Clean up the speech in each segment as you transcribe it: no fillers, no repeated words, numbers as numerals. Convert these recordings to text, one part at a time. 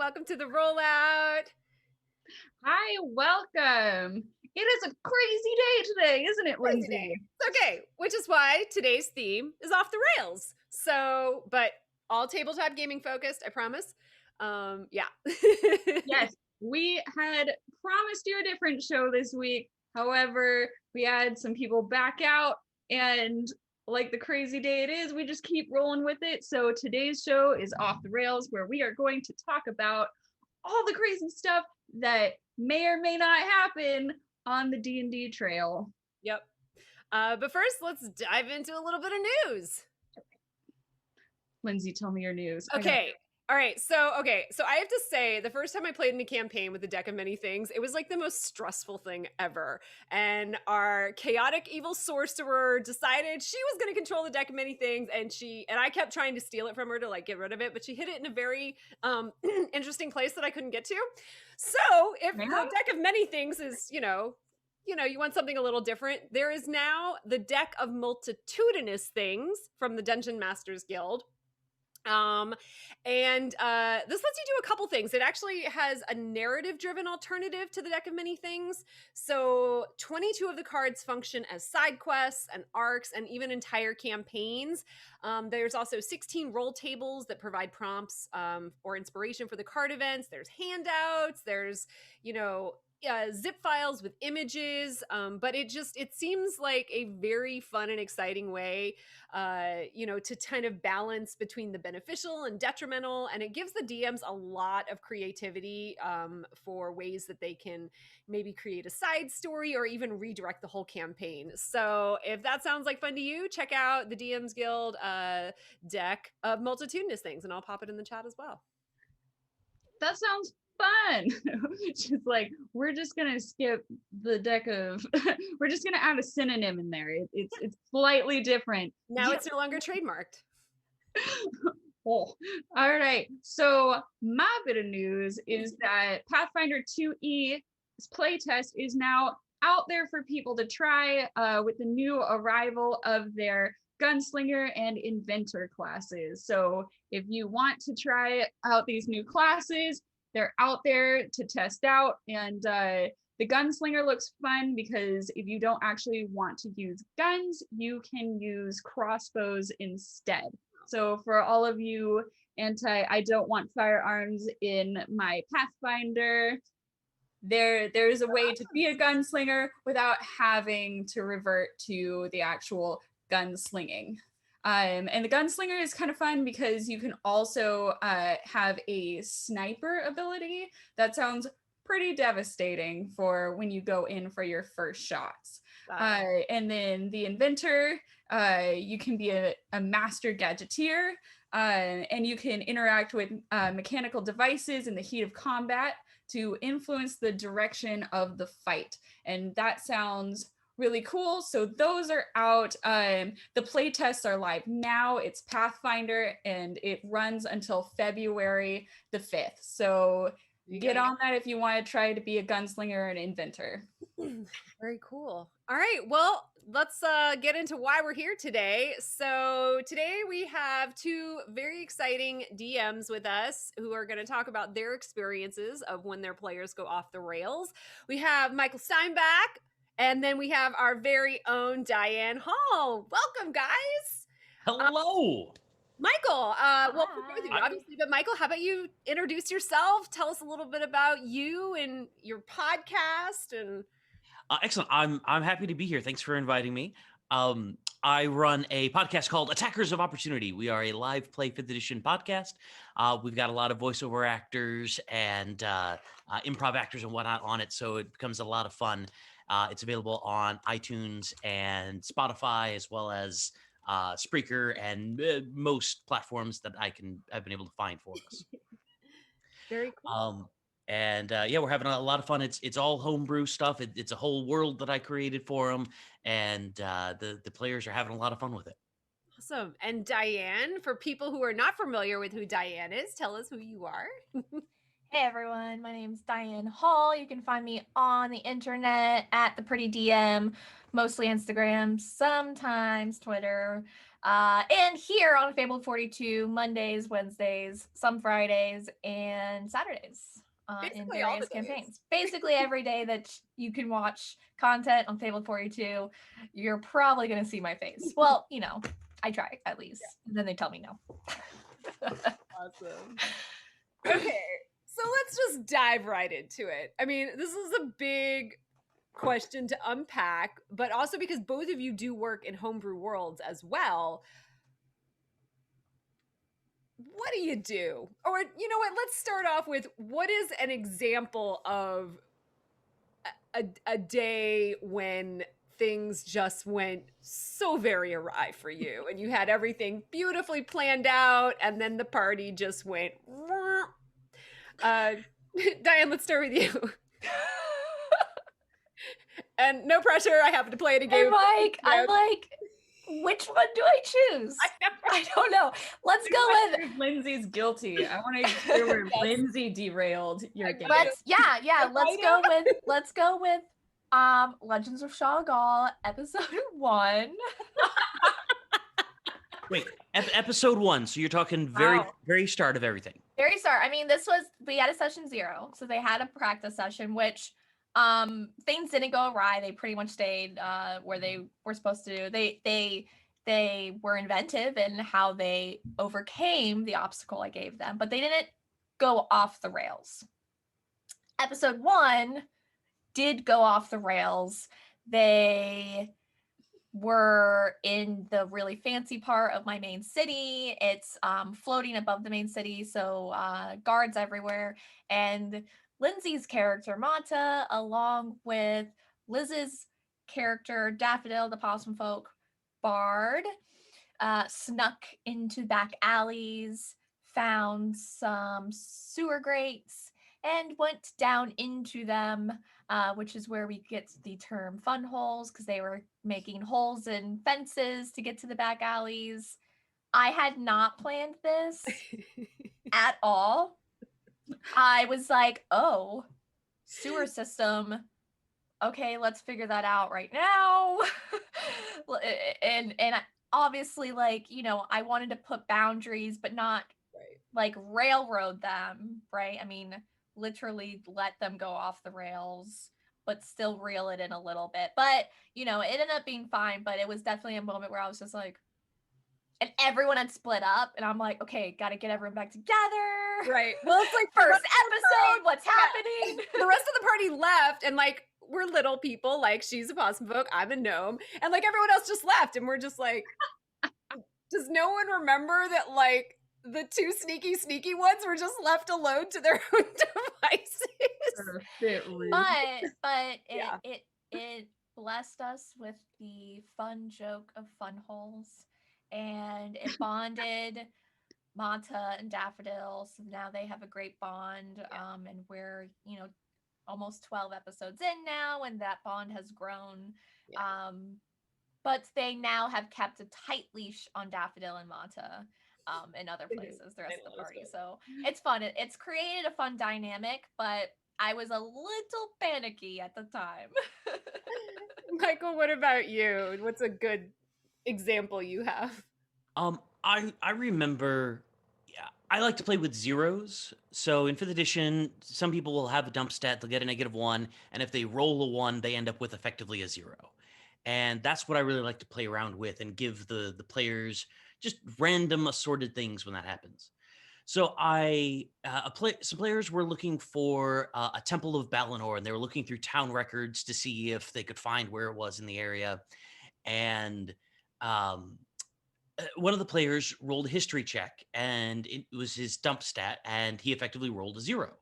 Welcome to the rollout. Hi, welcome. It is a crazy day today, isn't it, Crazy Lindsay? day. It's okay, which is why today's theme is off the rails. So, but all tabletop gaming focused, I promise. Yeah. Yes, we had promised you a different show this week. However, we had some people back out, and like the crazy day it is, we just keep rolling with it. So today's show is off the rails, where we are going to talk about all the crazy stuff that may or may not happen on the D&D trail. Yep. But first, let's dive into a little bit of news. Lindsay, tell me your news. Okay. All right. So I have to say, the first time I played in a campaign with a deck of many things, it was like the most stressful thing ever. And our chaotic evil sorcerer decided she was going to control the deck of many things, and I kept trying to steal it from her to like get rid of it, but she hid it in a very interesting place that I couldn't get to. So if the deck of many things is, you want something a little different, there is now the deck of multitudinous things from the Dungeon Masters Guild. This lets you do a couple things. It actually has a narrative driven alternative to the deck of many things. So 22 of the cards function as side quests and arcs and even entire campaigns. There's also 16 roll tables that provide prompts or inspiration for the card events. There's handouts. There's, zip files with images, but it seems like a very fun and exciting way to kind of balance between the beneficial and detrimental, and it gives the DMs a lot of creativity for ways that they can maybe create a side story or even redirect the whole campaign. So if that sounds like fun to you, check out the DMs Guild deck of multitudinous things, and I'll pop it in the chat as well. That sounds fun. Just like, we're just gonna skip the deck of we're just gonna add a synonym in there. It's slightly different. Now it's no longer trademarked. Oh, all right. So my bit of news is that Pathfinder 2E's playtest is now out there for people to try with the new arrival of their gunslinger and inventor classes. So if you want to try out these new classes, they're out there to test out. And the gunslinger looks fun because if you don't actually want to use guns, you can use crossbows instead. So for all of you I don't want firearms in my Pathfinder, there's a way to be a gunslinger without having to revert to the actual gunslinging. And the gunslinger is kind of fun because you can also have a sniper ability that sounds pretty devastating for when you go in for your first shots. And then the inventor, you can be a master gadgeteer, and you can interact with mechanical devices in the heat of combat to influence the direction of the fight. And that sounds really cool. So those are out. The play tests are live now. It's Pathfinder and it runs until February the 5th. So get on that if you want to try to be a gunslinger or an inventor. Very cool. All right, well, let's get into why we're here today. So today we have two very exciting DMs with us who are going to talk about their experiences of when their players go off the rails. We have Michael Steinback, and then we have our very own Diane Hall. Welcome, guys. Hello. Michael, well, for both of you, obviously, but Michael, how about you introduce yourself? Tell us a little bit about you and your podcast. And excellent. I'm happy to be here. Thanks for inviting me. I run a podcast called Attackers of Opportunity. We are a live play 5th edition podcast. We've got a lot of voiceover actors and improv actors and whatnot on it, so it becomes a lot of fun. It's available on iTunes and Spotify, as well as Spreaker and most platforms that I've been able to find for us. Very cool. We're having a lot of fun. It's all homebrew stuff. It's a whole world that I created for them, and the players are having a lot of fun with it. Awesome. And Diane, for people who are not familiar with who Diane is, tell us who you are. Hey everyone, my name's Diane Hall. You can find me on the internet at The Pretty DM, mostly Instagram, sometimes Twitter. And here on Fable 42, Mondays, Wednesdays, some Fridays, and Saturdays in Basically all the various days. campaigns. Basically every day that you can watch content on Fable 42, you're probably going to see my face. Well, you know, I try at least. And then they tell me no. Awesome. Okay, so let's just dive right into it. I mean, this is a big question to unpack, but also because both of you do work in homebrew worlds as well. What do you do? Or, you know what, let's start off with what is an example of a day when things just went so very awry for you and you had everything beautifully planned out and then the party just went Diane, let's start with you. And no pressure, I happen to play it a game. I'm like, which one do I choose? I don't know. Let's go with Lindsay's guilty. I want to hear where Lindsay derailed your game. Let's go with Legends of Shoggoth episode 1. Wait, episode 1. So you're talking very start of everything. Very start. I mean, we had a session 0, so they had a practice session, which things didn't go awry. They pretty much stayed where they were supposed to do. They were inventive in how they overcame the obstacle I gave them, but they didn't go off the rails. Episode 1 did go off the rails. They were in the really fancy part of my main city. It's floating above the main city, so guards everywhere. And Lindsay's character, Mata, along with Liz's character, Daffodil, the Possum Folk Bard, snuck into back alleys, found some sewer grates, and went down into them, which is where we get the term fun holes, because they were making holes in fences to get to the back alleys. I had not planned this at all. I was like, oh, sewer system. Okay, let's figure that out right now. and obviously, like, you know, I wanted to put boundaries, but not like railroad them, right? I mean, literally let them go off the rails, but still reel it in a little bit. But, you know, it ended up being fine, but it was definitely a moment where I was just like, and everyone had split up, and I'm like, okay, gotta get everyone back together. Right. Well, it's like first episode, what's happening? The rest of the party left, and like, we're little people, like, she's a possum folk, I'm a gnome, and like everyone else just left, and we're just like, does no one remember that, like, the 2 sneaky ones were just left alone to their own devices? But it blessed us with the fun joke of fun holes, and it bonded Mata and Daffodil, so now they have a great bond. And we're, you know, almost 12 episodes in now, and that bond has grown. But they now have kept a tight leash on Daffodil and Mata in other places, the rest of the party. So it's fun. It's created a fun dynamic, but I was a little panicky at the time. Michael, what about you? What's a good example you have? I remember, I like to play with zeros. So in 5th edition, some people will have a dump stat, they'll get a -1, and if they roll a 1, they end up with effectively a 0. And that's what I really like to play around with and give the players just random assorted things when that happens. So some players were looking for a Temple of Balinor, and they were looking through town records to see if they could find where it was in the area. And one of the players rolled a history check, and it was his dump stat, and he effectively rolled a 0.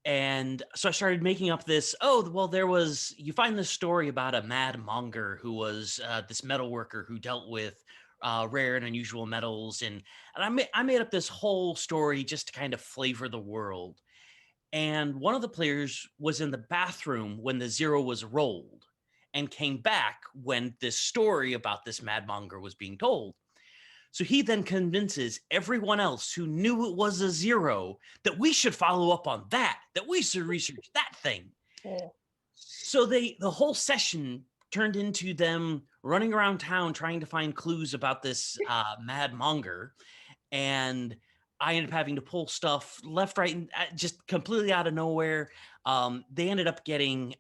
And so I started making up this, you find this story about a mad monger who was this metal worker who dealt with rare and unusual metals. And I made up this whole story just to kind of flavor the world. And one of the players was in the bathroom when the 0 was rolled and came back when this story about this mad monger was being told. So he then convinces everyone else who knew it was a 0 that we should follow up on that we should research that thing. So the whole session turned into them running around town trying to find clues about this mad monger, and I ended up having to pull stuff left, right, and just completely out of nowhere. They ended up getting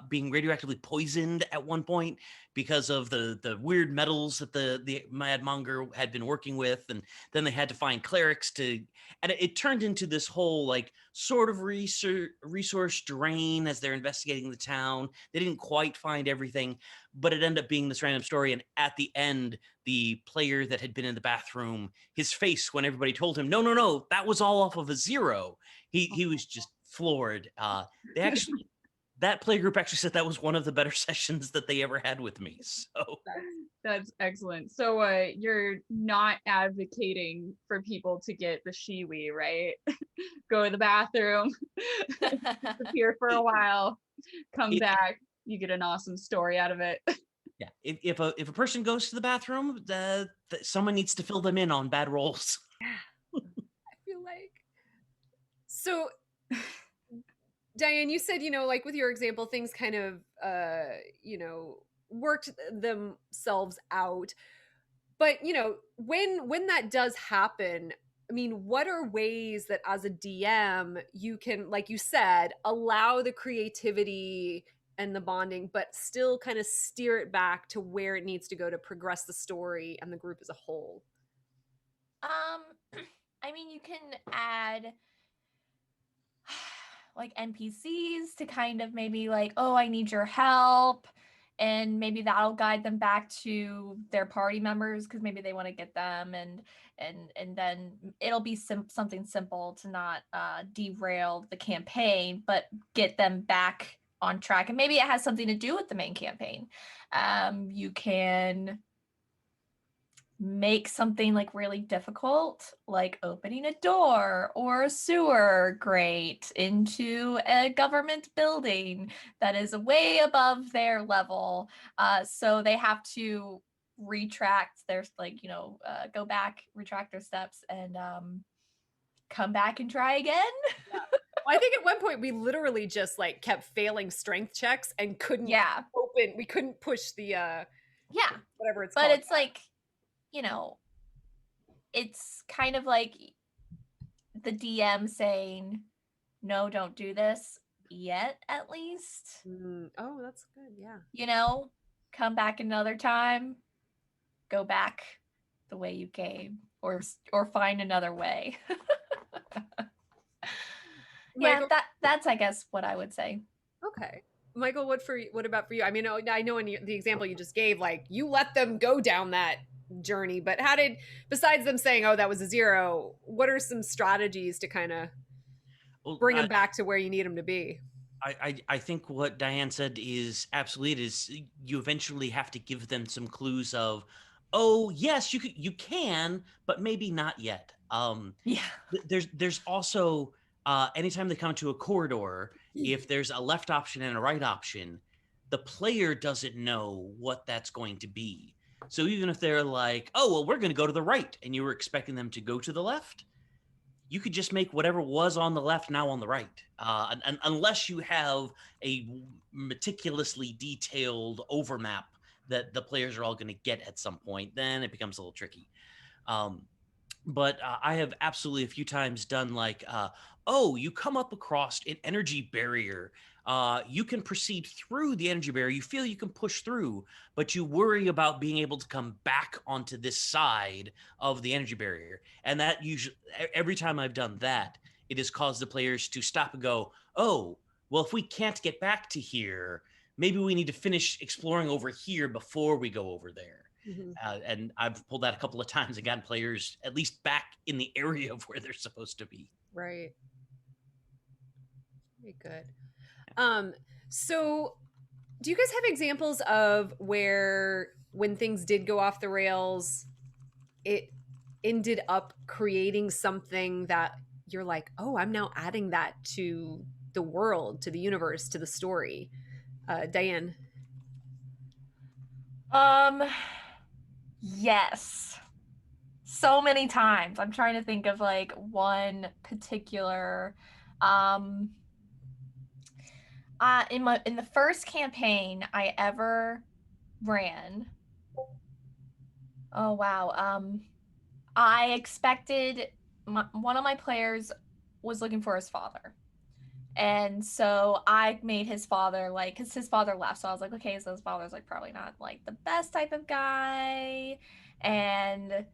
being radioactively poisoned at one point because of the weird metals that the mad monger had been working with, and then they had to find clerics to, and it turned into this whole like sort of resource drain as they're investigating the town. They didn't quite find everything, but it ended up being this random story. And at the end, the player that had been in the bathroom, his face when everybody told him, no, that was all off of a zero. He was just floored. They actually, that play group actually said that was one of the better sessions that they ever had with me. So That's excellent. So you're not advocating for people to get the shiwi, right? Go to the bathroom, disappear for a while, come back, you get an awesome story out of it. yeah, if a person goes to the bathroom, someone needs to fill them in on bad rolls. I feel like. So, Diane, you said, like with your example, things kind of, worked themselves out. But, when that does happen, I mean, what are ways that as a DM you can, like you said, allow the creativity and the bonding, but still kind of steer it back to where it needs to go to progress the story and the group as a whole? I mean, you can add like NPCs to kind of maybe like, oh, I need your help. And maybe that'll guide them back to their party members because maybe they want to get them, and then it'll be something simple to not derail the campaign, but get them back on track. And maybe it has something to do with the main campaign. You can make something like really difficult, like opening a door or a sewer grate into a government building that is way above their level. So they have to retract their, go back, retract their steps, and come back and try again. Yeah. Well, I think at one point we literally just like kept failing strength checks and couldn't Yeah. we couldn't push the Yeah. whatever it's But called. it's like, it's kind of like the DM saying, no, don't do this yet, at least. Oh, that's good. Yeah. Come back another time, go back the way you came, or find another way. Yeah, Michael, that's I guess what I would say. okay. Michael, what about for you? I mean, I know in the example you just gave, like you let them go down that journey, but besides them saying, "Oh, that was a zero," what are some strategies to kind of bring them back to where you need them to be? I think what Diane said is absolutely it is. You eventually have to give them some clues of, oh yes, you can, but maybe not yet. Yeah. There's also anytime they come to a corridor, if there's a left option and a right option, the player doesn't know what that's going to be. So even if they're like, oh well, we're going to go to the right, and you were expecting them to go to the left, you could just make whatever was on the left now on the right, unless you have a meticulously detailed overmap that the players are all going to get at some point. Then it becomes a little tricky. But I have absolutely a few times done like, oh, you come up across an energy barrier. You can proceed through the energy barrier. You feel you can push through, but you worry about being able to come back onto this side of the energy barrier. And that usually, every time I've done that, it has caused the players to stop and go, oh, well, if we can't get back to here, maybe we need to finish exploring over here before we go over there. And I've pulled that a couple of times and gotten players at least back in the area of where they're supposed to be. Right. Very good. So do you guys have examples of where when things did go off the rails, it ended up creating something that you're like, oh, I'm now adding that to the world, to the universe, to the story? Diane. Yes. So many times. I'm trying to think of like one particular In the first campaign I ever ran. Oh wow. I expected one of my players was looking for his father. And so I made his father like, because his father left. So I was like, okay, so his father's like probably not like the best type of guy. And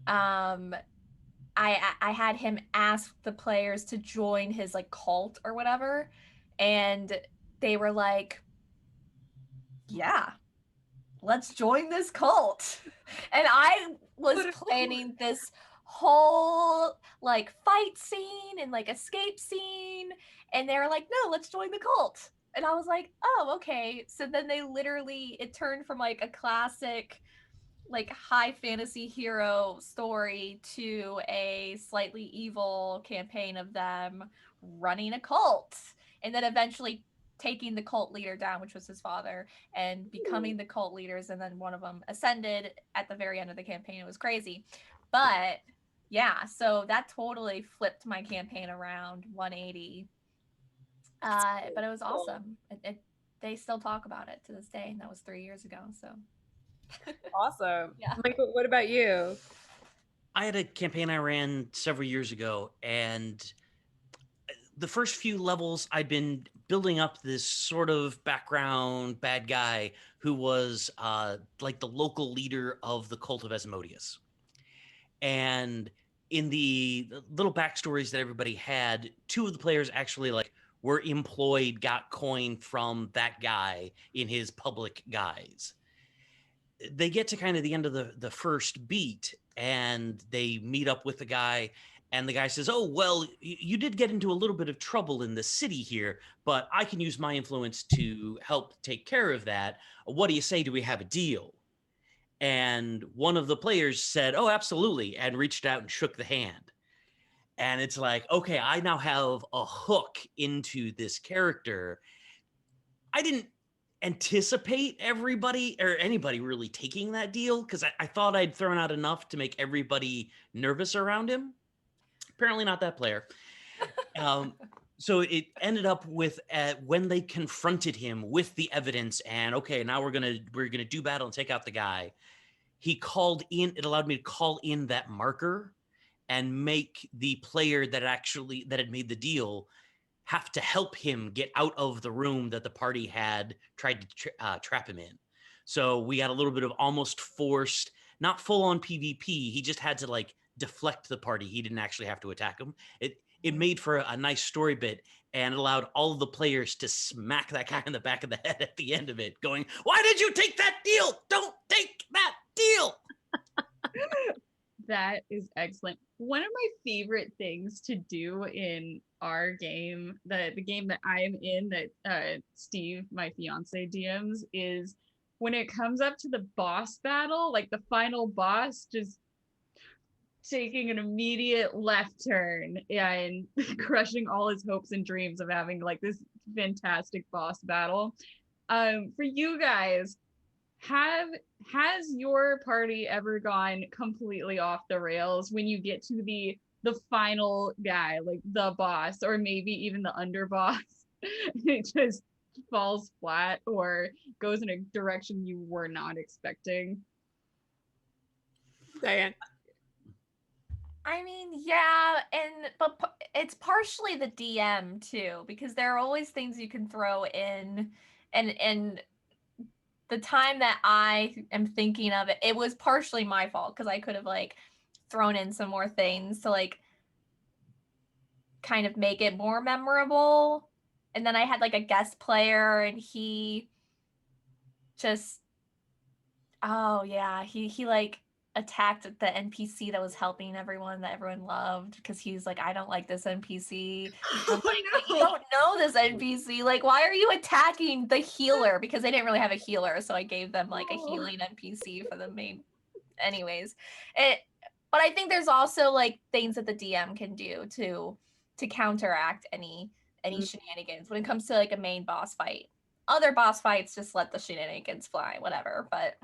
I had him ask the players to join his like cult or whatever. And they were like, yeah, let's join this cult. And I was planning this whole like fight scene and like escape scene. And they were like, no, let's join the cult. And I was like, oh, okay. So then they literally, it turned from like a classic, like high fantasy hero story to a slightly evil campaign of them running a cult. And then eventually taking the cult leader down, which was his father, and becoming the cult leaders. And then one of them ascended at the very end of the campaign. It was crazy. But yeah, so that totally flipped my campaign around 180. But it was awesome. They still talk about it to this day. And that was 3 years ago. So Awesome. yeah. Michael, what about you? I had a campaign I ran several years ago, and the first few levels I'd been building up this sort of background bad guy who was like the local leader of the cult of Asmodeus. And in the little backstories that everybody had, two of the players actually like were employed, got coin from that guy in his public guise. They get to kind of the end of the first beat, and they meet up with the guy, and the guy says, oh, well, you did get into a little bit of trouble in the city here, but I can use my influence to help take care of that. What do you say? Do we have a deal? And one of the players said, oh, absolutely, and reached out and shook the hand. And it's like, okay, I now have a hook into this character. I didn't anticipate everybody or anybody really taking that deal, because I thought I'd thrown out enough to make everybody nervous around him. Apparently not that player. So it ended up with when they confronted him with the evidence and, okay, now we're gonna do battle and take out the guy. He called in. It allowed me to call in that marker and make the player that had made the deal have to help him get out of the room that the party had tried to trap him in. So we got a little bit of almost forced, not full on PvP. He just had to like deflect the party. He didn't actually have to attack him. It made for a nice story bit, and allowed all of the players to smack that guy in the back of the head at the end of it, going, why did you take that deal? Don't take that deal. That is excellent. One of my favorite things to do in our game, the game that I'm in, that Steve, my fiance, DMs, is when it comes up to the boss battle, like the final boss, just taking an immediate left turn and crushing all his hopes and dreams of having like this fantastic boss battle. For you guys, has your party ever gone completely off the rails when you get to the final guy, like the boss, or maybe even the underboss? It just falls flat or goes in a direction you were not expecting. Diane. I mean, yeah, but it's partially the DM too, because there are always things you can throw in, and the time that I am thinking of it, it was partially my fault because I could have like thrown in some more things to like kind of make it more memorable. And then I had like a guest player, and he just, oh yeah, he like attacked the NPC that was helping everyone, that everyone loved, because he's like, I don't like this NPC. I'm like, but you don't know this NPC. Like, why are you attacking the healer? Because they didn't really have a healer, so I gave them like a healing NPC for the main. Anyways, but I think there's also like things that the DM can do to counteract any shenanigans when it comes to like a main boss fight. Other boss fights, just let the shenanigans fly, whatever. But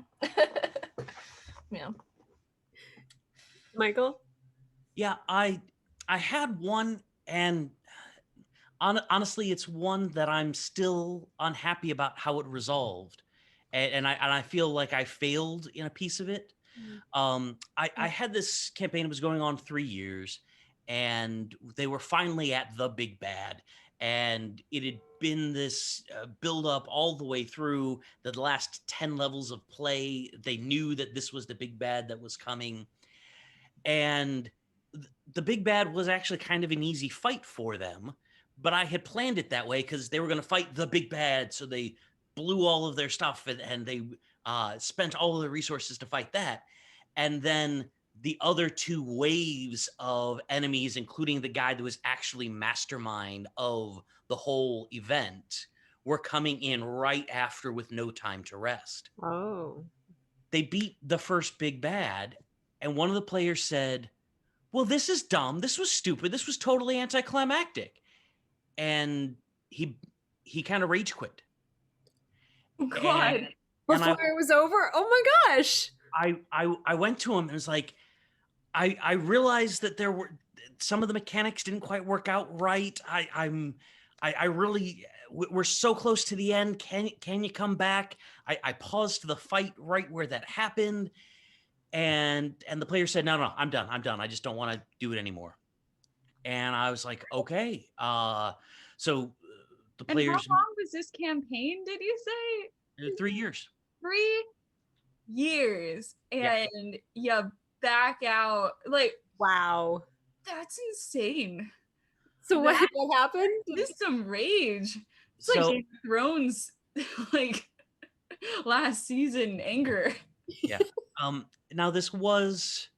yeah. Michael? Yeah, I had one, and Honestly, it's one that I'm still unhappy about how it resolved, and I feel like I failed in a piece of it. I had this campaign that was going on 3 years, and they were finally at the big bad, and it had been this build up all the way through the last 10 levels of play. They knew that this was the big bad that was coming, and the big bad was actually kind of an easy fight for them, but I had planned it that way because they were going to fight the big bad, so they blew all of their stuff, and they spent all of their resources to fight that. And then the other two waves of enemies, including the guy that was actually mastermind of the whole event, were coming in right after with no time to rest. Oh. They beat the first big bad, and one of the players said, well, this is dumb. This was stupid. This was totally anticlimactic. And he kind of rage quit. God. And Before it was over? Oh my gosh. I went to him and was like, I realized that there were some of the mechanics didn't quite work out right. I really, we're so close to the end. Can you come back? I paused the fight right where that happened. And the player said, no, I'm done. I just don't want to do it anymore. And I was like, okay. So the And how players, long was this campaign, did you say? 3 years. 3 years. Yeah. And you back out. Like, Wow. that's insane. So what That- happened? This is some rage. It's So- like Game of Thrones, like last season anger. Yeah. Now this was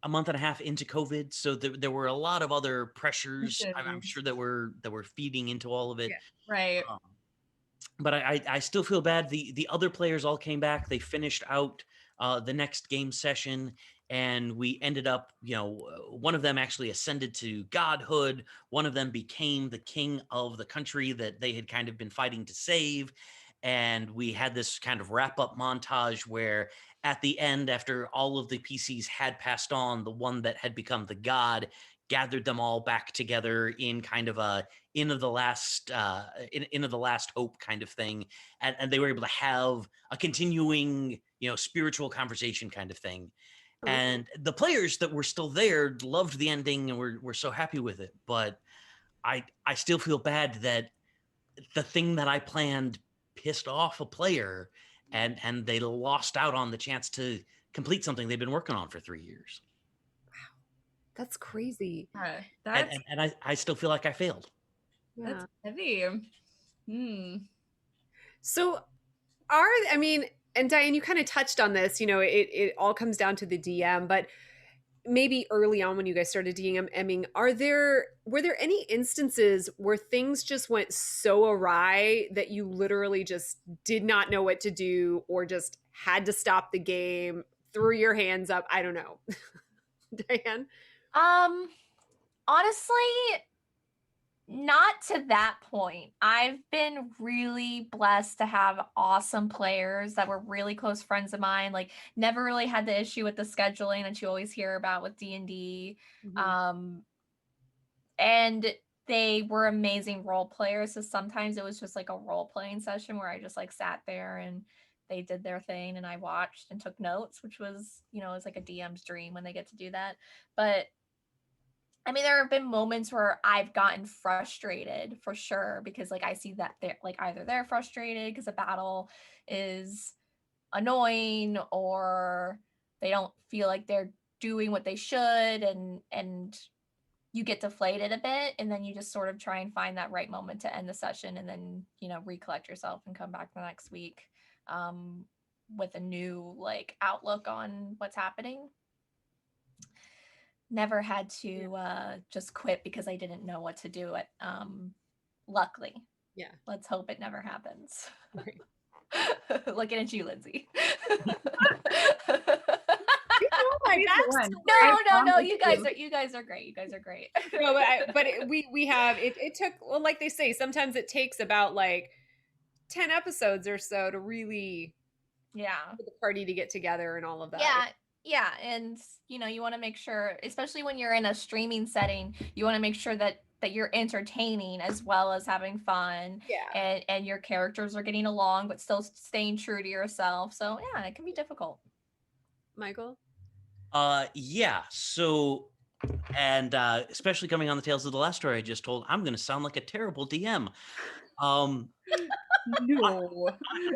a month and a half into COVID, so there were a lot of other pressures. I'm sure that were feeding into all of it. Yeah. Right. But I still feel bad. The other players all came back. They finished out the next game session, and we ended up, one of them actually ascended to godhood. One of them became the king of the country that they had kind of been fighting to save. And we had this kind of wrap up montage where at the end, after all of the PCs had passed on, the one that had become the god gathered them all back together in kind of a end of the last hope kind of thing, and they were able to have a continuing spiritual conversation kind of thing. And the players that were still there loved the ending and were so happy with it. But I still feel bad that the thing that I planned pissed off a player, and they lost out on the chance to complete something they've been working on for 3 years. That's crazy. That's And I still feel like I failed. Yeah. that's heavy. So and Diane, you kind of touched on this, it all comes down to the DM, but maybe early on when you guys started DMing, were there any instances where things just went so awry that you literally just did not know what to do, or just had to stop the game, threw your hands up? I don't know. Diane? Honestly, not to that point. I've been really blessed to have awesome players that were really close friends of mine. Like, never really had the issue with the scheduling that you always hear about with D&D. And they were amazing role players. So sometimes it was just like a role playing session where I just like sat there and they did their thing and I watched and took notes, which was, it's like a DM's dream when they get to do that. But I mean, there have been moments where I've gotten frustrated for sure, because like I see that they're like either they're frustrated because a battle is annoying, or they don't feel like they're doing what they should, and you get deflated a bit, and then you just sort of try and find that right moment to end the session, and then recollect yourself and come back the next week with a new like outlook on what's happening. Never had to just quit because I didn't know what to do. Luckily. Yeah. Let's hope it never happens. Right. Looking at you, Lindsay. No. You guys are great. You guys are great. No, but we have it took, well, like they say, sometimes it takes about like 10 episodes or so to really for the party to get together and all of that. Yeah, and you want to make sure, especially when you're in a streaming setting, you want to make sure that that you're entertaining as well as having fun, Yeah. and your characters are getting along but still staying true to yourself. So yeah, it can be difficult. Michael? Yeah. So, and especially coming on the tails of the last story I just told, I'm going to sound like a terrible DM. Um, No.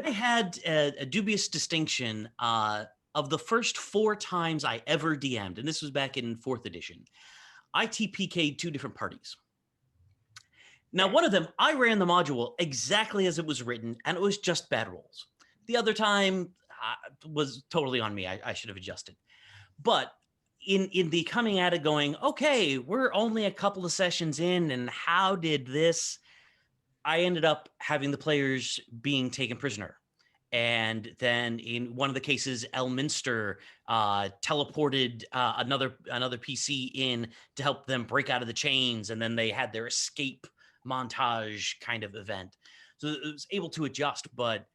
I had a dubious distinction of the first 4 times I ever DM'd, and this was back in 4th edition. I TPK'd 2 different parties. Now, one of them, I ran the module exactly as it was written, and it was just bad rolls. The other time was totally on me. I should have adjusted. But in the coming at it going, okay, we're only a couple of sessions in, and how did this? I ended up having the players being taken prisoner. And then in one of the cases, Elminster teleported another PC in to help them break out of the chains, and then they had their escape montage kind of event. So it was able to adjust, but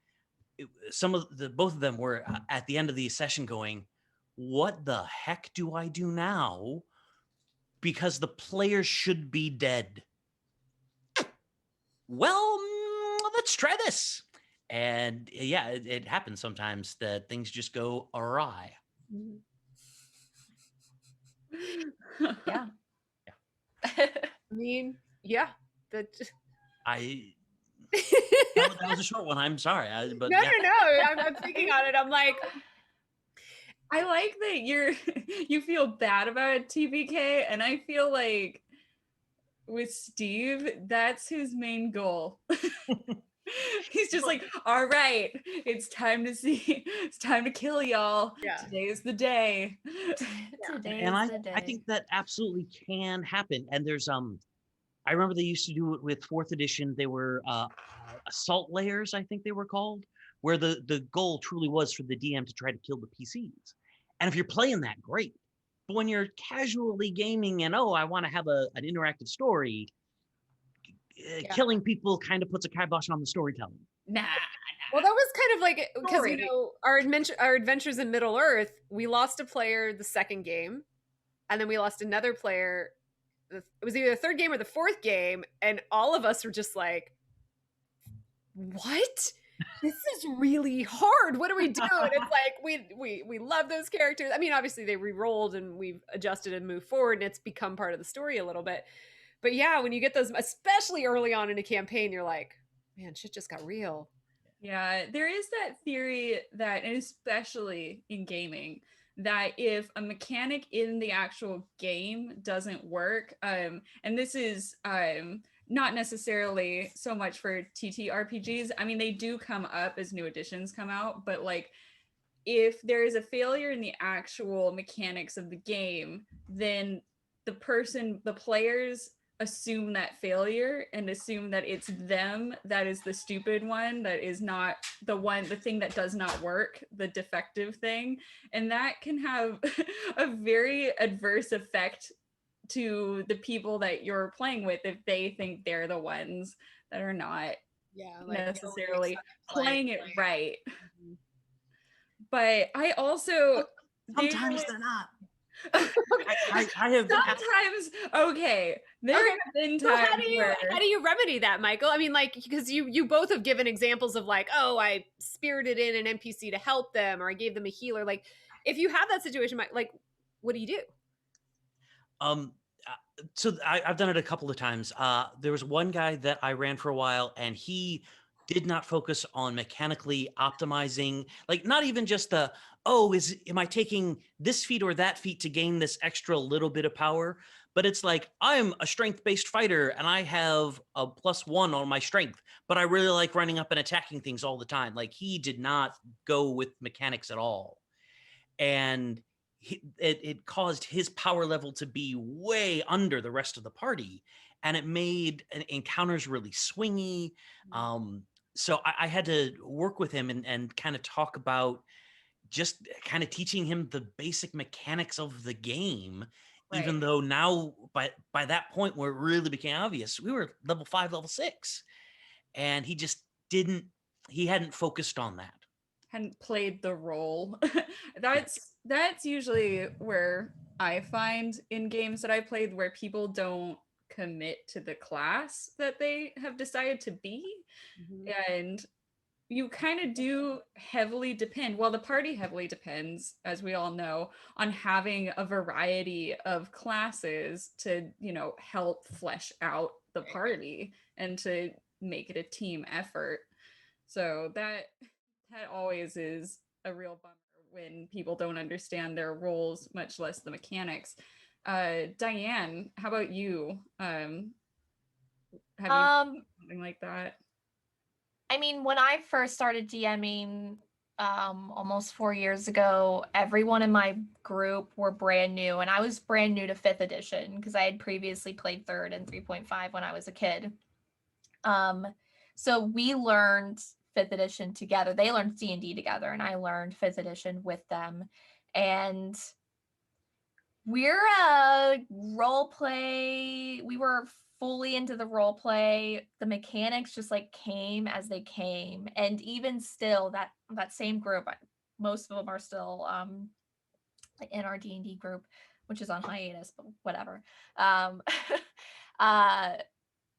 both of them were at the end of the session going, "What the heck do I do now?" Because the players should be dead. Well, let's try this. And yeah, it happens sometimes that things just go awry. Yeah. I mean, yeah. That I that was a short one. I'm sorry, but no, yeah. no. I'm thinking on it. I'm like, I like that you feel bad about TBK, and I feel like with Steve, that's his main goal. He's just like, all right, it's time to kill y'all. Yeah. Today is the day. Today And is the day. I think that absolutely can happen. And there's I remember they used to do it with 4th edition. They were assault layers, I think they were called, where the goal truly was for the DM to try to kill the PCs. And if you're playing that, great. But when you're casually gaming and I want to have an interactive story, killing people kind of puts a kibosh on the storytelling. Nah. well, that was kind of like because Sorry. our adventures in Middle Earth, we lost a player the second game, and then we lost another player. It was either the third game or the fourth game, and all of us were just like, "What? This is really hard. What do we do?" And it's like we love those characters. I mean, obviously they re-rolled and we've adjusted and moved forward, and it's become part of the story a little bit. But yeah, when you get those, especially early on in a campaign, you're like, man, shit just got real. Yeah, there is that theory that, and especially in gaming, that if a mechanic in the actual game doesn't work, and this is not necessarily so much for TTRPGs. I mean, they do come up as new editions come out, but like if there is a failure in the actual mechanics of the game, then the players assume that failure and assume that it's them that is the stupid one, that is not the thing that does not work, the defective thing. And that can have a very adverse effect to the people that you're playing with if they think they're the ones that are not necessarily playing it right. Mm-hmm. But I also sometimes they're not. I have sometimes okay. There have been times how do you remedy that, Michael? I mean, like, because you both have given examples of like, oh, I spirited in an NPC to help them, or I gave them a healer. Like, if you have that situation, like, what do you do? So I've done it a couple of times. There was one guy that I ran for a while, and he did not focus on mechanically optimizing, like not even just the, am I taking this feat or that feat to gain this extra little bit of power? But it's like, I'm a strength-based fighter and I have a +1 on my strength, but I really like running up and attacking things all the time. Like he did not go with mechanics at all. And it caused his power level to be way under the rest of the party. And it made encounters really swingy. So I had to work with him and kind of talk about just kind of teaching him the basic mechanics of the game, right. Even though now by that point where it really became obvious, we were level 5, level 6, and he just he hadn't focused on that. Hadn't played the role. That's usually where I find in games that I played where people don't commit to the class that they have decided to be. And you kind of do heavily depend, well, the party heavily depends, as we all know, on having a variety of classes to, you know, help flesh out the party and to make it a team effort. So that always is a real bummer when people don't understand their roles, much less the mechanics. Diane, how about you? Have you done something like that? I mean, when I first started DMing almost 4 years ago, everyone in my group were brand new, and I was brand new to 5th edition because I had previously played 3rd and 3.5 when I was a kid. So we learned 5th edition together. They learned D&D together, and I learned 5th edition with them. And we're a role play. We were fully into the role play. The mechanics just like came as they came. And even still, that same group, most of them are still in our D&D group, which is on hiatus, but whatever.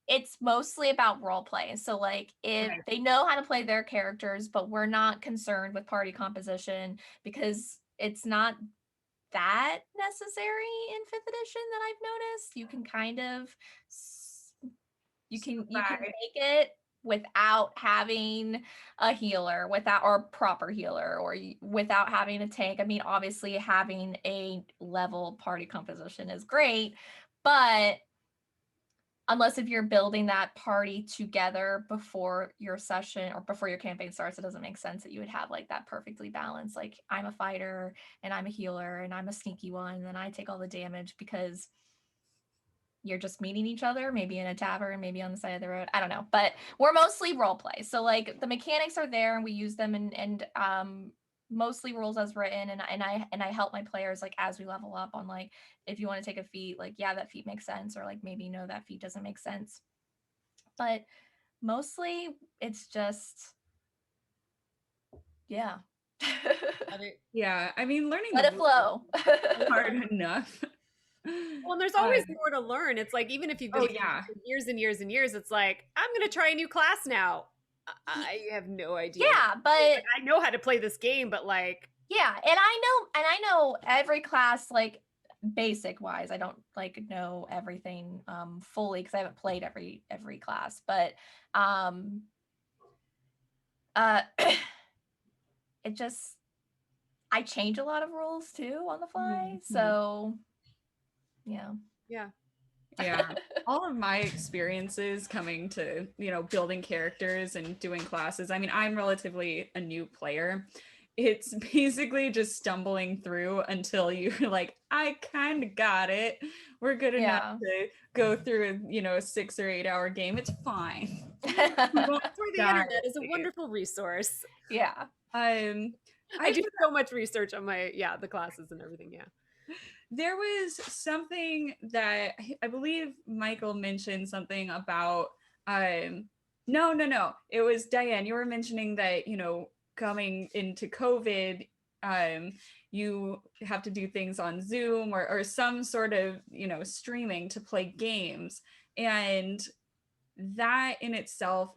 It's mostly about role play. So like if they know how to play their characters, but we're not concerned with party composition because it's not that necessary in 5th edition that I've noticed. You can kind of you can make it without having a healer, or proper healer, or without having a tank. I mean, obviously having a level party composition is great, but unless if you're building that party together before your session or before your campaign starts, it doesn't make sense that you would have like that perfectly balanced. Like I'm a fighter and I'm a healer and I'm a sneaky one, and then I take all the damage because you're just meeting each other, maybe in a tavern, maybe on the side of the road. I don't know, but we're mostly role play. So like the mechanics are there and we use them and mostly rules as written, and I help my players like as we level up on like if you want to take a feat, like yeah, that feat makes sense, or like maybe no, that feat doesn't make sense. But mostly it's just yeah. Yeah, I mean, learning Let it flow. hard enough. Well, and there's always more to learn. It's like even if you've been playing for years and years and years, it's like I'm going to try a new class now. I have no idea. Yeah, but like, I know how to play this game, but like yeah, and I know every class like basic wise. I don't like know everything fully because I haven't played every class, but it just I change a lot of rules too on the fly. So yeah. All of my experiences coming to, you know, building characters and doing classes, I mean, I'm relatively a new player. It's basically just stumbling through until you're like, I kind of got it. We're good enough to go through, you know, a 6 or 8 hour game. It's fine. That's where the internet is a wonderful resource. Yeah. I do so much research on my the classes and everything. Yeah. There was something that I believe Michael mentioned something about no. It was Diane. You were mentioning that, you know, coming into COVID, you have to do things on Zoom or some sort of, you know, streaming to play games. And that in itself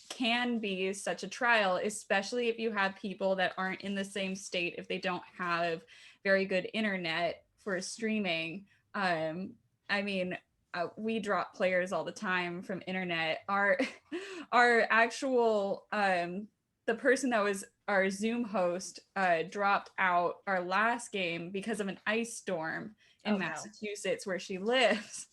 can be such a trial, especially if you have people that aren't in the same state, if they don't have very good internet for streaming. I mean, we drop players all the time from internet. Our actual the person that was our Zoom host dropped out our last game because of an ice storm in Massachusetts where she lives.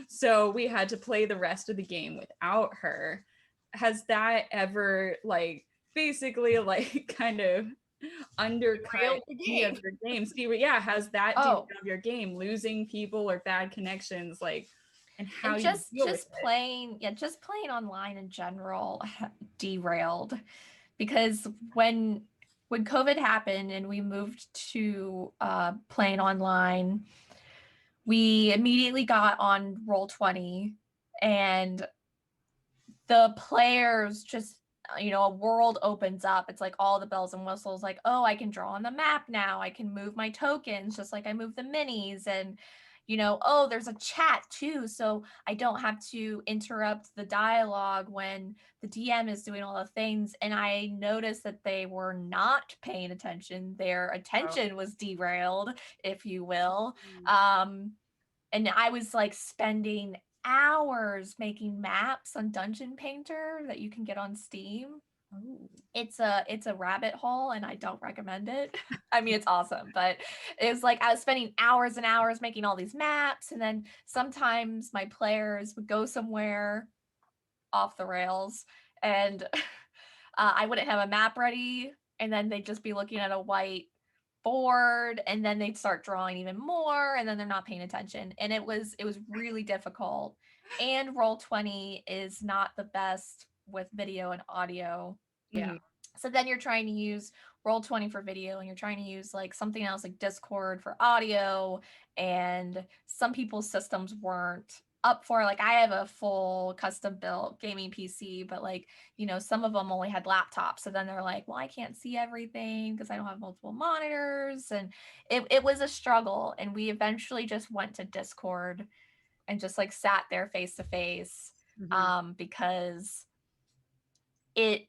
So we had to play the rest of the game without her. Has that ever like basically like kind of undercut any of your games? Has that derailed your game, losing people or bad connections, like, and how and you deal with just playing just playing online in general derailed, because when COVID happened and we moved to playing online, we immediately got on Roll20 and the players just, you know, a world opens up. It's like all the bells and whistles, like, oh, I can draw on the map now. I can move my tokens just like I move the minis. And oh, there's a chat too, so I don't have to interrupt the dialogue when the DM is doing all the things. And I noticed that they were not paying attention. Their attention was derailed, if you will. And I was like spending hours making maps on Dungeon Painter that you can get on Steam. Oh. It's a rabbit hole and I don't recommend it. I mean, it's awesome, but it was like I was spending hours and hours making all these maps, and then sometimes my players would go somewhere off the rails, and I wouldn't have a map ready, and then they'd just be looking at a white board, and then they'd start drawing even more, and then they're not paying attention, and it was really difficult. And Roll20 is not the best with video and audio. Yeah. So then you're trying to use Roll20 for video, and you're trying to use like something else like Discord for audio, and some people's systems weren't up for, like, I have a full custom built gaming PC, but like, some of them only had laptops. So then they're like, well, I can't see everything because I don't have multiple monitors. And it was a struggle. And we eventually just went to Discord and just like sat there face to face, because it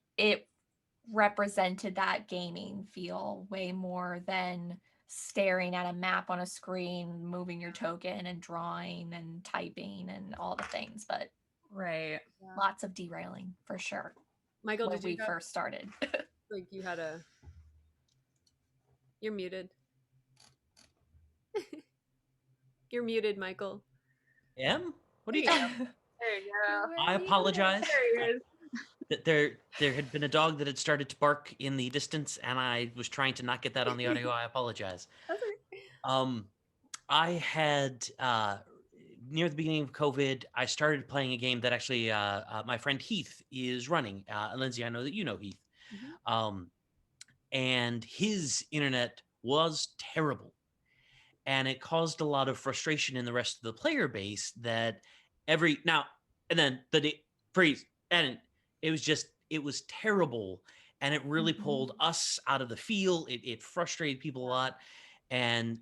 represented that gaming feel way more than staring at a map on a screen, moving your token and drawing and typing and all the things. But Right. lots of derailing for sure. Michael, when did we you first started. like you had a? You're muted. You're muted, Michael. What are you? There you go. I apologize. There he is. There had been a dog that had started to bark in the distance, and I was trying to not get that on the audio. I apologize. I had near the beginning of COVID, I started playing a game that actually my friend Heath is running. Lindsay, I know that you know Heath. And his internet was terrible, and it caused a lot of frustration in the rest of the player base. That freeze, and it was terrible, and it really pulled us out of the field. It frustrated people a lot, and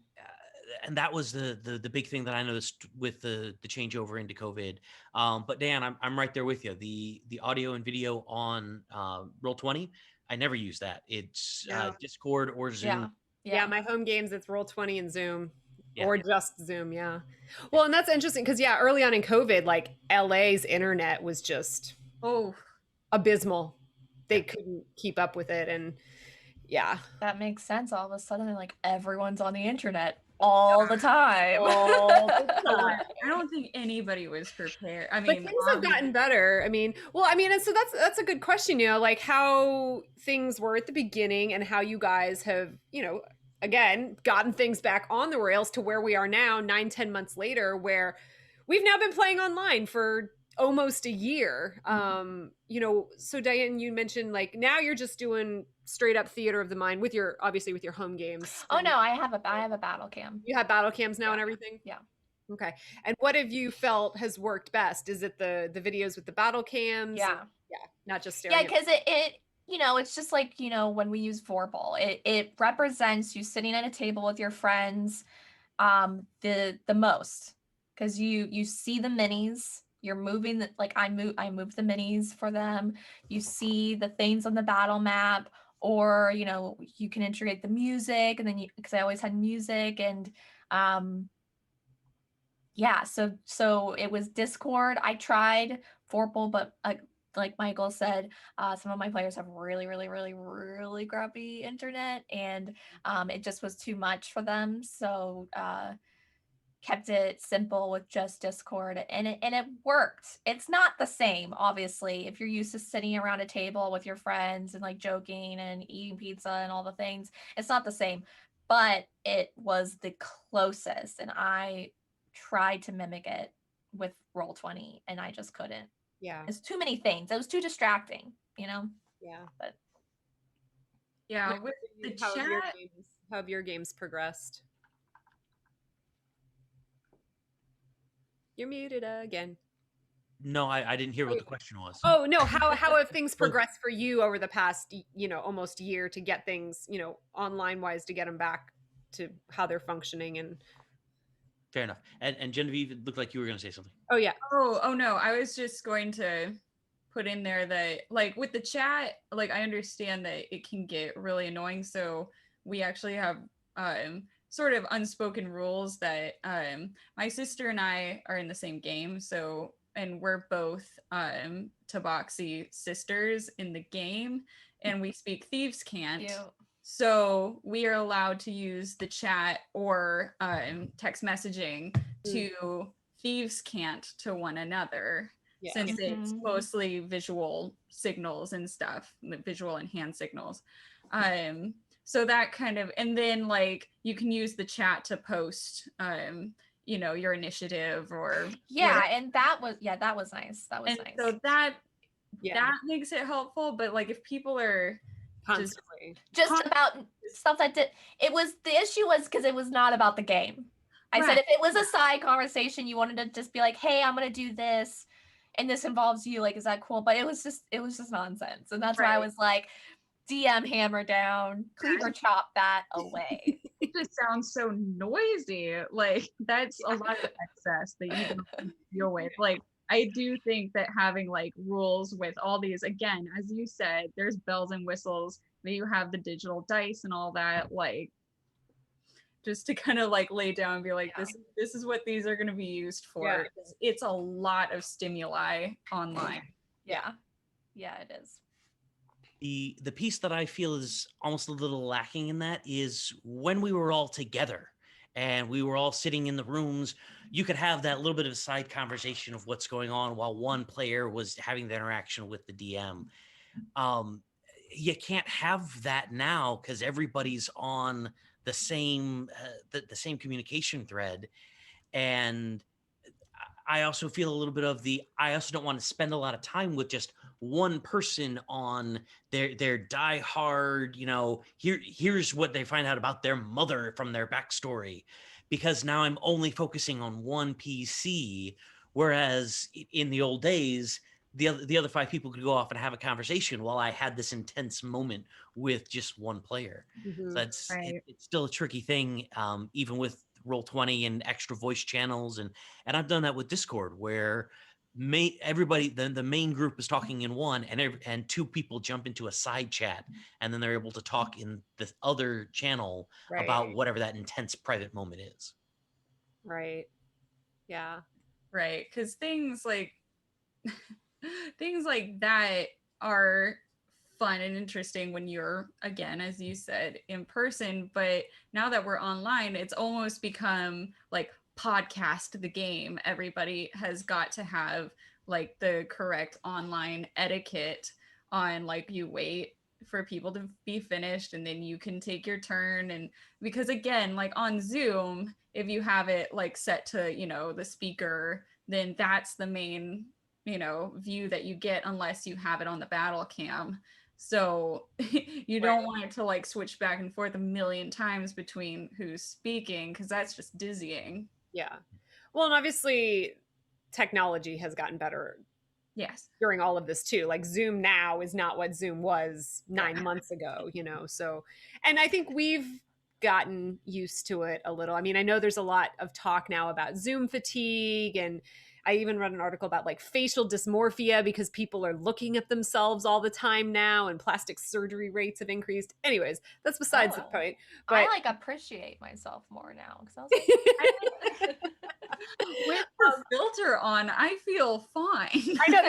that was the big thing that I noticed with the changeover into COVID. But Dan, I'm right there with you. The audio and video on Roll20, I never use that. It's Discord or Zoom. Yeah, my home games, it's Roll20 and Zoom. Yeah. Or just Zoom, yeah. Well, and that's interesting because early on in COVID, like LA's internet was just abysmal. They couldn't keep up with it, and that makes sense. All of a sudden, like, everyone's on the internet all the time. I don't think anybody was prepared. I mean, but things have gotten better. I mean, and so that's a good question, like how things were at the beginning and how you guys have, again, gotten things back on the rails to where we are now, 9-10 months later, where we've now been playing online for almost a year. So Diane, you mentioned like now you're just doing straight up theater of the mind with your home games. Oh no, I have a battle cam. You have battle cams now and everything? Yeah. Okay. And what have you felt has worked best? Is it the videos with the battle cams? Yeah. Not just staring. Yeah, because it it's just like, when we use Vorpal, it represents you sitting at a table with your friends the most, because you see the minis, you're moving I move the minis for them, you see the things on the battle map, or you can integrate the music, and then because I always had music, and so it was Discord. I tried Vorpal, but like Michael said, some of my players have really, really, really, really crappy internet, and it just was too much for them. So kept it simple with just Discord, and it worked. It's not the same, obviously, if you're used to sitting around a table with your friends and like joking and eating pizza and all the things. It's not the same, but it was the closest, and I tried to mimic it with Roll20, and I just couldn't. Yeah. It's too many things. It was too distracting, Yeah. But with the chat, how have your games progressed? You're muted again. No, I didn't hear what the question was. Oh no, how have things progressed for you over the past almost year to get things online wise, to get them back to how they're functioning? And Fair enough. And Genevieve, it looked like you were going to say something. Oh yeah. Oh no, I was just going to put in there that like with the chat, like I understand that it can get really annoying. So we actually have sort of unspoken rules that my sister and I are in the same game. So and we're both Tabaxi sisters in the game, and we speak Thieves' Cant. Cute. So we are allowed to use the chat or text messaging to Thieves' Cant to one another. Yeah. Since it's Mhm. mostly visual signals and stuff, the visual and hand signals. So that kind of, and then like you can use the chat to post, you know, your initiative or Yeah, whatever. and that was nice. That was And nice. so that Yeah. that makes it helpful. But like if people are Constantly. just about stuff that did the issue was because it was not about the game. I said Right. if it was a side conversation, you wanted to just be like, hey, I'm gonna do this and this involves you, like, is that cool? But it was just nonsense. And that's why I Right. was like, DM hammer down, cleaver chop that away. It just sounds so noisy. Like that's a lot of excess that you don't have to deal with. Like I do think that having like rules with all these, again, as you said, there's bells and whistles, that you have the digital dice and all that, like just to kind of like lay down and be like, this is what these are going to be used for. Yeah. It's a lot of stimuli online. Yeah. Yeah, it is. The piece that I feel is almost a little lacking in that is when we were all together and we were all sitting in the rooms, you could have that little bit of a side conversation of what's going on while one player was having the interaction with the DM. You can't have that now because everybody's on the same the same communication thread, and I also feel a little bit of I also don't want to spend a lot of time with just one person on their diehard, you know, here's what they find out about their mother from their backstory, because now I'm only focusing on one PC, whereas in the old days, the other five people could go off and have a conversation while I had this intense moment with just one player. So that's Right. it's still a tricky thing, even with Roll20 and extra voice channels, and I've done that with Discord where everybody the main group is talking in one, and two people jump into a side chat, and then they're able to talk in the other channel Right. about whatever that intense private moment is. Right. Yeah. Right. Because things like things like that are fun and interesting when you're, again, as you said, in person. But now that we're online, it's almost become like podcast the game. Everybody has got to have like the correct online etiquette on, like, you wait for people to be finished and then you can take your turn. And because again, like on Zoom, if you have it like set to, you know, the speaker, then that's the main, you know, view that you get unless you have it on the battle cam. So you don't want it to like switch back and forth a million times between who's speaking, because that's just dizzying. Yeah. Well, and obviously technology has gotten better Yes. during all of this too. Like Zoom now is not what Zoom was 9 months ago, you know? So, and I think we've gotten used to it a little. I mean, I know there's a lot of talk now about Zoom fatigue, and I even read an article about like facial dysmorphia because people are looking at themselves all the time now, and plastic surgery rates have increased. Anyways, that's besides the point. But I like appreciate myself more now because I was like, with the filter on, I feel fine. I know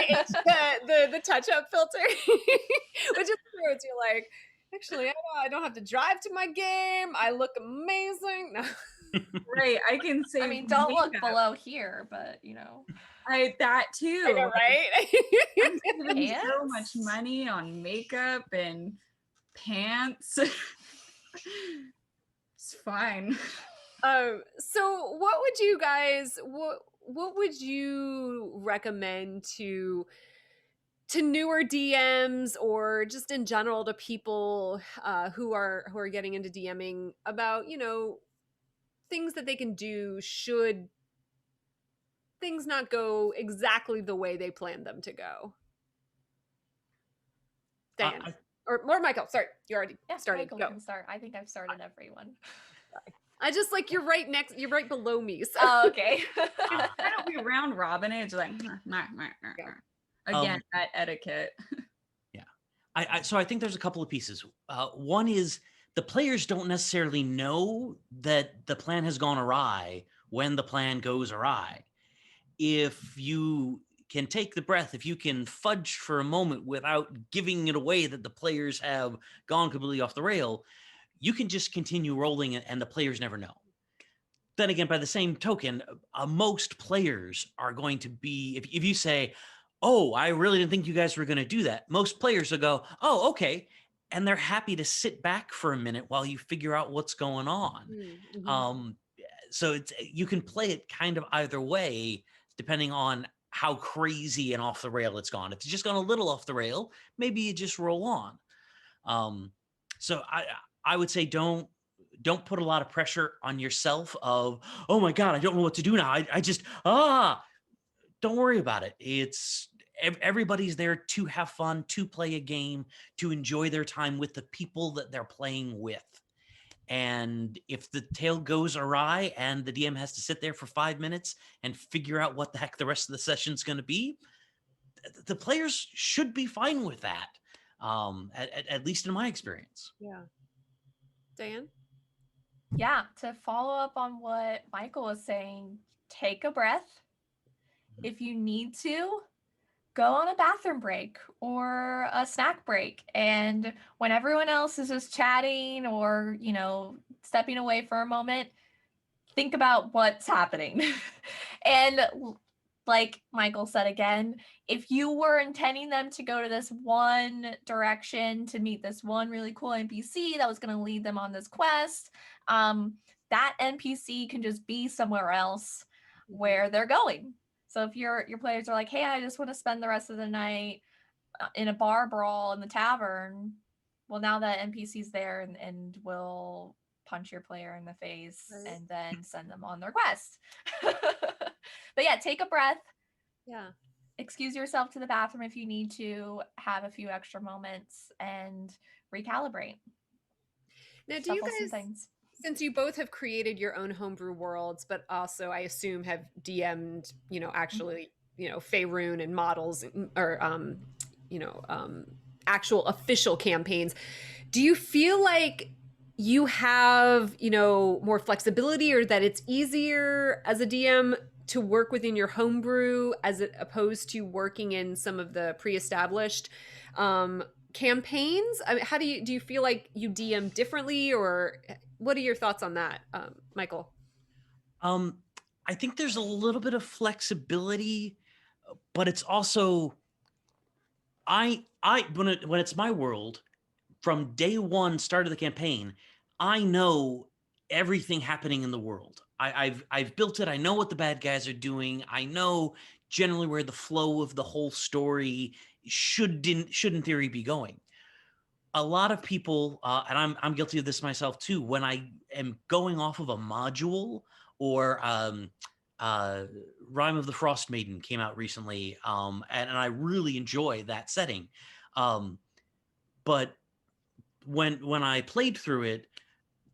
the touch-up filter, which is true. It's you're like, actually, I don't have to drive to my game. I look amazing. No. Right. I can say, I mean, don't look below here, but you know, that too. I know, right? I'm saving so much money on makeup and pants. It's fine. So what would you guys what would you recommend to newer DMs, or just in general to people who are getting into DMing, about, you know, things that they can do should things not go exactly the way they planned them to go? Diane. Or Michael, sorry, you already started. Michael Go. can start. I think I've started everyone. I just like you're right below me. So Oh, okay. It's kind of we round robin it. It's like again, that etiquette. So I think there's a couple of pieces. One is the players don't necessarily know that the plan has gone awry when the plan goes awry. If you can take the breath, if you can fudge for a moment without giving it away that the players have gone completely off the rail, you can just continue rolling and the players never know. Then again, by the same token, most players are going to be, if you say, oh, I really didn't think you guys were going to do that, most players will go, oh, okay. And they're happy to sit back for a minute while you figure out what's going on. mm-hmm. So you can play it kind of either way, depending on how crazy and off the rail it's gone. If it's just gone a little off the rail, maybe you just roll on. So I would say don't put a lot of pressure on yourself of, oh my God, I don't know what to do now. I just, don't worry about it. It's everybody's there to have fun, to play a game, to enjoy their time with the people that they're playing with. And if the tale goes awry and the DM has to sit there for 5 minutes and figure out what the heck the rest of the session's going to be, the players should be fine with that. At least in my experience. Yeah. Diane? Yeah, to follow up on what Michael was saying, take a breath. If you need to, go on a bathroom break or a snack break. And when everyone else is just chatting or, stepping away for a moment, think about what's happening. And like Michael said again, if you were intending them to go to this one direction to meet this one really cool NPC that was going to lead them on this quest, that NPC can just be somewhere else where they're going. So if your players are like, hey, I just want to spend the rest of the night in a bar brawl in the tavern, well, now that NPC's there and will punch your player in the face and then send them on their quest. But yeah, take a breath. Yeah. Excuse yourself to the bathroom if you need to, have a few extra moments and recalibrate. Now, do you Shuffle some guys, things. since you both have created your own homebrew worlds, but also I assume have DM'd, actually, Faerun and models or, actual official campaigns, do you feel like you have, more flexibility or that it's easier as a DM to work within your homebrew as opposed to working in some of the pre-established campaigns? I mean, how do you feel like you DM differently, or what are your thoughts on that, Michael? I think there's a little bit of flexibility, but it's also when it's my world, from day one, start of the campaign, I know everything happening in the world. I've built it. I know what the bad guys are doing. I know generally where the flow of the whole story should in theory be going. A lot of people, and I'm guilty of this myself too, when I am going off of a module or Rime of the Frost Maiden came out recently, and I really enjoy that setting. But when I played through it,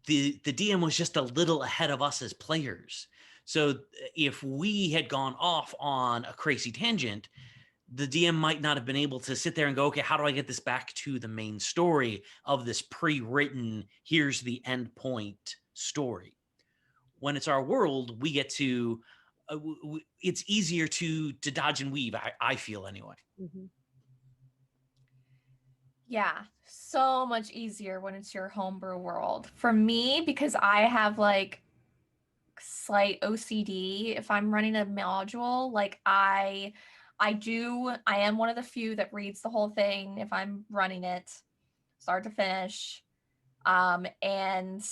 the DM was just a little ahead of us as players. So if we had gone off on a crazy tangent, the DM might not have been able to sit there and go, okay, how do I get this back to the main story of this pre-written, here's the end point story. When it's our world, we get to, it's easier to dodge and weave, I feel anyway. Mm-hmm. Yeah, so much easier when it's your homebrew world. For me, because I have like slight OCD, if I'm running a module, like I am one of the few that reads the whole thing if I'm running it start to finish. And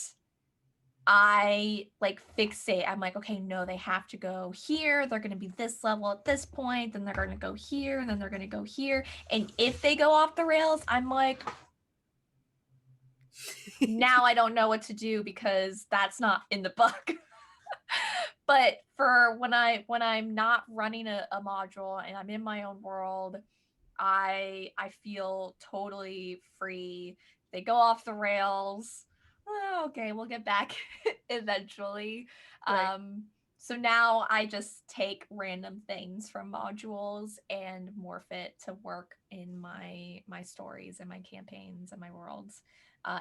I like fixate. I'm like, okay, no, they have to go here. They're going to be this level at this point. Then they're going to go here. And then they're going to go here. And if they go off the rails, I'm like, now I don't know what to do because that's not in the book. But for when I'm not running a module and I'm in my own world, I feel totally free. They go off the rails. oh, okay, we'll get back eventually. Right. So now I just take random things from modules and morph it to work in my stories and my campaigns and my worlds.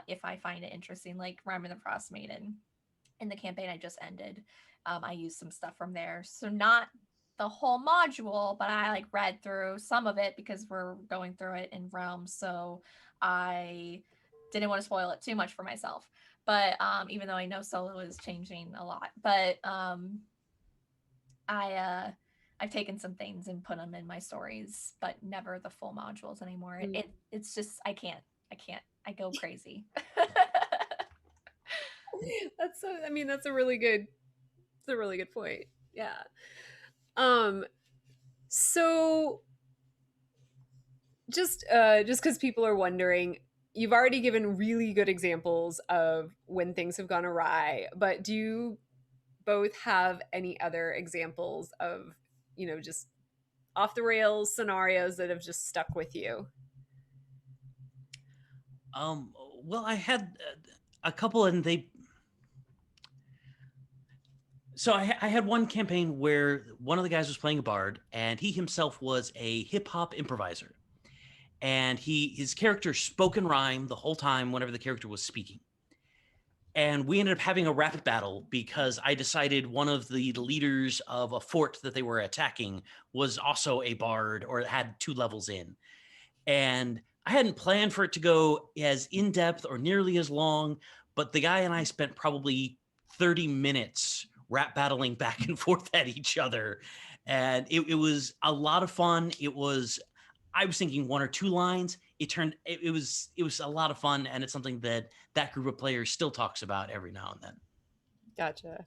If I find it interesting, like Rhyme of the Frost Maiden in the campaign I just ended, I used some stuff from there. So not the whole module, but I like read through some of it because we're going through it in Realm. So I didn't want to spoil it too much for myself. But even though I know solo is changing a lot, but I've taken some things and put them in my stories, but never the full modules anymore. It's just I can't. I go crazy. That's a really good point. Yeah. So just because people are wondering, you've already given really good examples of when things have gone awry, but do you both have any other examples of, just off the rails scenarios that have just stuck with you? Well, I had a couple, and so I had one campaign where one of the guys was playing a bard, and he himself was a hip hop improviser, and his character spoke in rhyme the whole time whenever the character was speaking. And we ended up having a rap battle because I decided one of the leaders of a fort that they were attacking was also a bard, or had 2 levels in. And I hadn't planned for it to go as in depth or nearly as long, but the guy and I spent probably 30 minutes rap battling back and forth at each other. And it was a lot of fun. I was thinking 1 or 2 lines. It was a lot of fun, and it's something that group of players still talks about every now and then. Gotcha.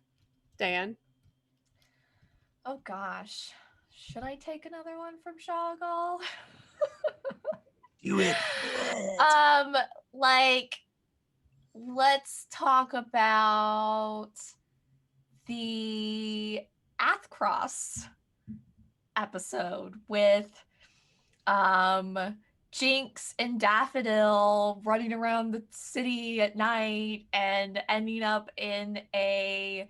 Diane? Oh gosh. Should I take another one from Shoggle? Do it. Like, let's talk about the Athcross episode with Jinx and Daffodil running around the city at night and ending up in a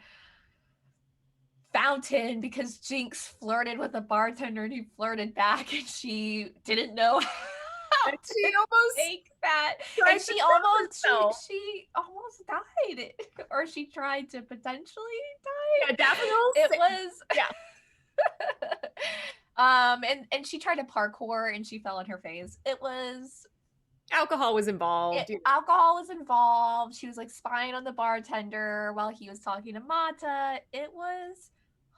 fountain because Jinx flirted with a bartender and he flirted back, and she didn't know how And to she almost take that. tried And to she kill herself. almost died. Or she tried to potentially die. Yeah, Daffodil. It was Yeah. and she tried to parkour and she fell on her face. It was Alcohol was involved. alcohol was involved. She was like spying on the bartender while he was talking to Mata. It was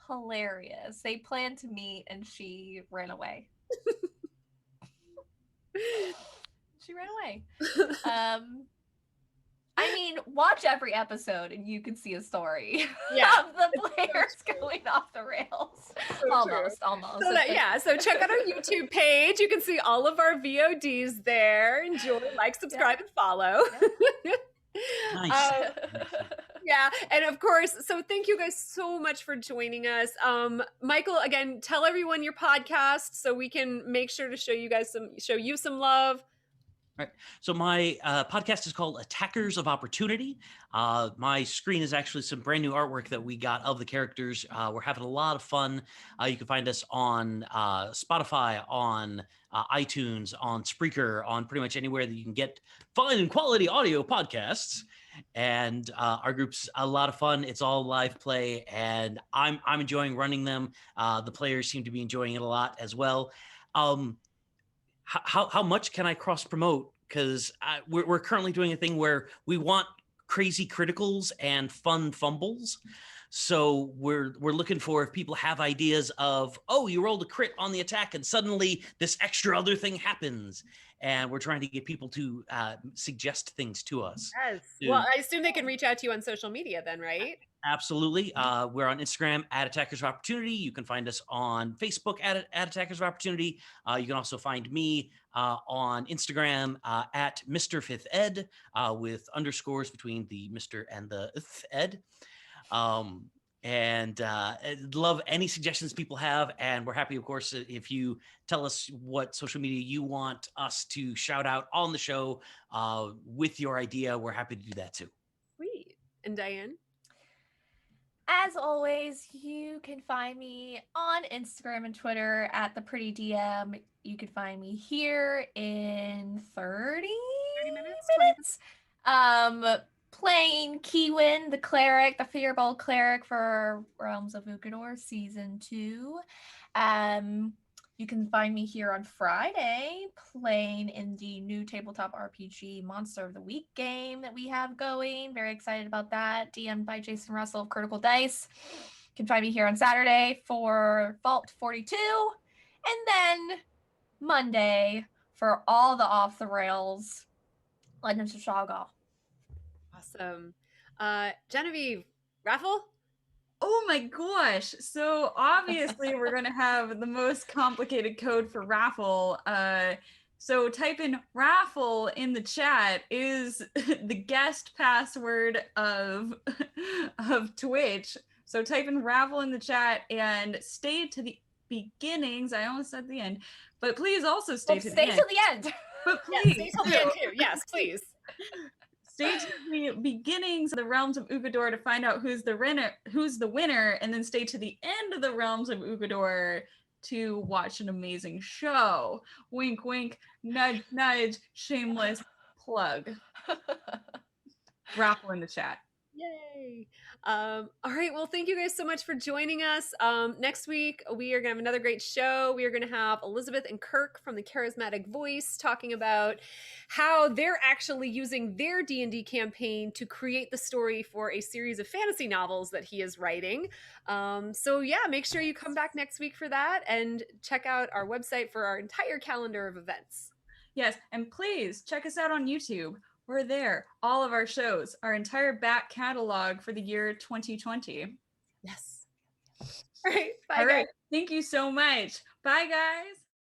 hilarious. They planned to meet and she ran away. She ran away. I mean, watch every episode and you can see a story Yeah. of the players going off the rails. So almost. So check out our YouTube page. You can see all of our VODs there. Enjoy, like, subscribe, and follow. Nice. Yeah, and of course, so thank you guys so much for joining us. Michael, again, tell everyone your podcast so we can make sure to show you some love. Right. So my podcast is called Attackers of Opportunity. My screen is actually some brand new artwork that we got of the characters. We're having a lot of fun. You can find us on Spotify, on iTunes, on Spreaker, on pretty much anywhere that you can get fun and quality audio podcasts. And our group's a lot of fun. It's all live play, and I'm enjoying running them. The players seem to be enjoying it a lot as well. How much can I cross promote? Because we're currently doing a thing where we want crazy criticals and fun fumbles. So we're looking for, if people have ideas of, oh, you rolled a crit on the attack and suddenly this extra other thing happens. And we're trying to get people to suggest things to us. Yes. Well, I assume they can reach out to you on social media then, right? Absolutely. We're on Instagram at Attackers of Opportunity. You can find us on Facebook at Attackers of Opportunity. You can also find me on Instagram at Mr. Fifth Ed with underscores between the Mr. and the Ed. And I'd love any suggestions people have. And we're happy, of course, if you tell us what social media you want us to shout out on the show with your idea. We're happy to do that too. And Diane? As always, you can find me on Instagram and Twitter at the Pretty DM. You can find me here in 30 minutes. Playing Keewin, the cleric, the Fearbold cleric for Realms of Ukador Season 2. You can find me here on Friday playing in the new tabletop RPG Monster of the Week game that we have going. Very excited about that. DM'd by Jason Russell of Critical Dice. You can find me here on Saturday for Vault 42. And then Monday for all the off the rails Legends of Shoggoth. Awesome. Genevieve, raffle? Oh my gosh. So obviously we're going to have the most complicated code for raffle. So type in raffle in the chat is the guest password of Twitch. So type in raffle in the chat and stay to the beginnings. I almost said the end, but please also stay to the end. Stay till the end. But Yes, please. stay till the end too. Yes, please. Stay to the beginnings of the Realms of Ukador to find out who's the winner, and then stay to the end of the Realms of Ukador to watch an amazing show. Wink, wink, nudge, nudge, shameless plug. Raffle in the chat. Yay. All right. Well, thank you guys so much for joining us. Next week, we are going to have another great show. We are going to have Elizabeth and Kirk from the Charismatic Voice talking about how they're actually using their D&D campaign to create the story for a series of fantasy novels that he is writing. So yeah, make sure you come back next week for that and check out our website for our entire calendar of events. Yes, and please check us out on YouTube. We're there. All of our shows, our entire back catalog for the year 2020. Yes. All right. Bye, All right. guys. Thank you so much. Bye, guys.